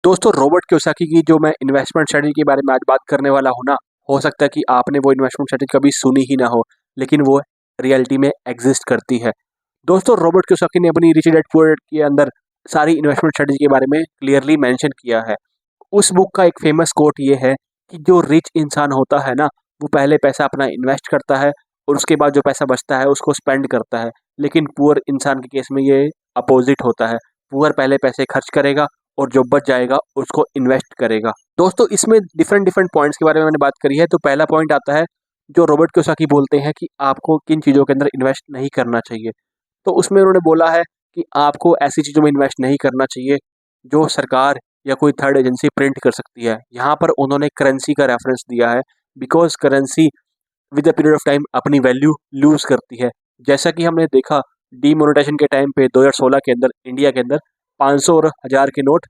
दोस्तों Robert Kiyosaki की जो मैं इन्वेस्टमेंट स्ट्रेटजी के बारे में आज बात करने वाला हूँ ना, हो सकता है कि आपने वो इन्वेस्टमेंट स्ट्रेटजी कभी सुनी ही ना हो, लेकिन वो रियलिटी में एग्जिस्ट करती है। दोस्तों रॉबर्ट कियोसाकी ने अपनी रिच डैड पुअर डैड के अंदर सारी इन्वेस्टमेंट स्ट्रेटजी के बारे में क्लियरली मेंशन किया है। उस बुक का एक फेमस कोट ये है कि जो रिच इंसान होता है ना, वो पहले पैसा अपना इन्वेस्ट करता है और उसके बाद जो पैसा बचता है उसको स्पेंड करता है। लेकिन पुअर इंसान के केस में ये अपोजिट होता है। पुअर पहले पैसे खर्च करेगा और जो बच जाएगा उसको इन्वेस्ट करेगा। दोस्तों इसमें डिफरेंट डिफरेंट पॉइंट्स के बारे में मैंने बात करी है। तो पहला पॉइंट आता है जो रॉबर्ट कियोसाकी बोलते हैं कि आपको किन चीज़ों के अंदर इन्वेस्ट नहीं करना चाहिए। तो उसमें उन्होंने बोला है कि आपको ऐसी चीज़ों में इन्वेस्ट नहीं करना चाहिए जो सरकार या कोई थर्ड एजेंसी प्रिंट कर सकती है। यहाँ पर उन्होंने करेंसी का रेफरेंस दिया है, because currency with the period of time अपनी वैल्यू लूज करती है। जैसा कि हमने देखा डीमोनेटाइजेशन के टाइम पे 2016 के अंदर इंडिया के अंदर 500 और 1000 के नोट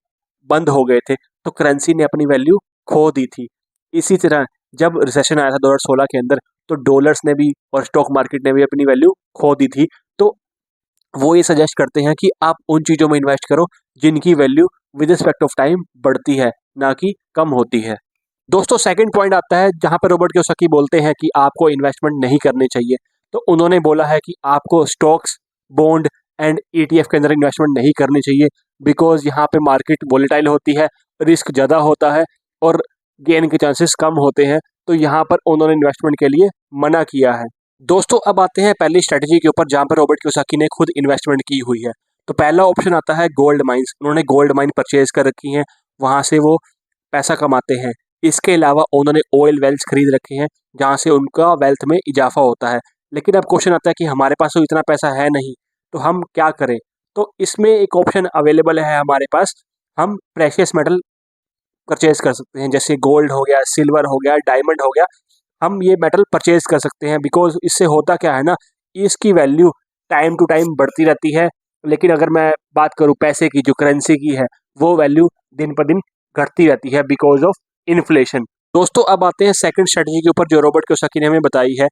बंद हो गए थे, तो करेंसी ने अपनी वैल्यू खो दी थी। इसी तरह जब रिसेशन आया था 2016 के अंदर, तो डॉलर्स ने भी और स्टॉक मार्केट ने भी अपनी वैल्यू खो दी थी। तो वो ये सजेस्ट करते हैं कि आप उन चीज़ों में इन्वेस्ट करो जिनकी value with respect of time बढ़ती है, ना कि कम होती है। दोस्तों सेकंड पॉइंट आता है जहां पर रॉबर्ट कियोसाकी बोलते हैं कि आपको इन्वेस्टमेंट नहीं करनी चाहिए। तो उन्होंने बोला है कि आपको स्टॉक्स, बॉन्ड एंड ईटीएफ के अंदर इन्वेस्टमेंट नहीं करनी चाहिए, बिकॉज यहाँ पे मार्केट वोलेटाइल होती है, रिस्क ज़्यादा होता है और गेन के चांसेस कम होते हैं। तो यहाँ पर उन्होंने इन्वेस्टमेंट के लिए मना किया है। दोस्तों अब आते हैं पहली स्ट्रेटजी के ऊपर जहाँ पर रॉबर्ट कियोसाकी ने खुद इन्वेस्टमेंट की हुई है। तो पहला ऑप्शन आता है गोल्ड माइंस। उन्होंने गोल्ड माइन परचेज कर रखी हैं, वहाँ से वो पैसा कमाते हैं। इसके अलावा उन्होंने ऑयल वेल्स खरीद रखे हैं जहाँ से उनका वेल्थ में इजाफा होता है। लेकिन अब क्वेश्चन आता है कि हमारे पास तो इतना पैसा है नहीं, तो हम क्या करें। तो इसमें एक ऑप्शन अवेलेबल है हमारे पास, हम प्रेशियस मेटल परचेज कर सकते हैं, जैसे गोल्ड हो गया, सिल्वर हो गया, डायमंड हो गया। हम ये मेटल परचेज कर सकते हैं, बिकॉज इससे होता क्या है ना, इसकी वैल्यू टाइम टू टाइम बढ़ती रहती है। लेकिन अगर मैं बात करूँ पैसे की, जो करेंसी की है, वो वैल्यू दिन पर दिन घटती रहती है बिकॉज ऑफ इन्फ्लेशन। दोस्तों अब आते हैं सेकंड स्ट्रेटजी के ऊपर जो रॉबर्ट कियोसाकी ने हमें बताई है।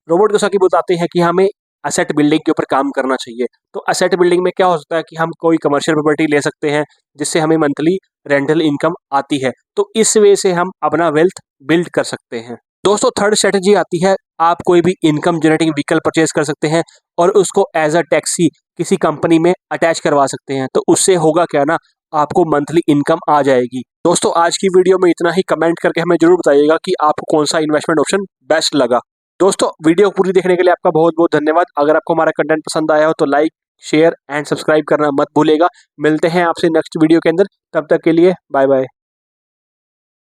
रॉबर्ट कियोसाकी बताते हैं कि हमें असेट बिल्डिंग के ऊपर काम करना चाहिए। तो असेट बिल्डिंग में क्या हो सकता है कि हम कोई कमर्शियल प्रॉपर्टी ले सकते हैं जिससे हमें मंथली रेंटल इनकम आती है। तो इस वे से हम अपना वेल्थ बिल्ड कर सकते हैं। दोस्तों थर्ड स्ट्रेटजी आती है, आप कोई भी इनकम जनरेटिंग व्हीकल परचेज कर सकते हैं और उसको एज अ टैक्सी किसी कंपनी में अटैच करवा सकते हैं। तो उससे होगा क्या ना, आपको मंथली इनकम आ जाएगी। दोस्तों आज की वीडियो में इतना ही। कमेंट करके हमें जरूर बताइएगा कि आपको कौन सा इन्वेस्टमेंट ऑप्शन बेस्ट लगा। दोस्तों वीडियो पूरी देखने के लिए आपका बहुत बहुत धन्यवाद। अगर आपको हमारा कंटेंट पसंद आया हो तो लाइक, शेयर एंड सब्सक्राइब करना मत भूलेगा। मिलते हैं आपसे नेक्स्ट वीडियो के अंदर, तब तक के लिए बाय बाय।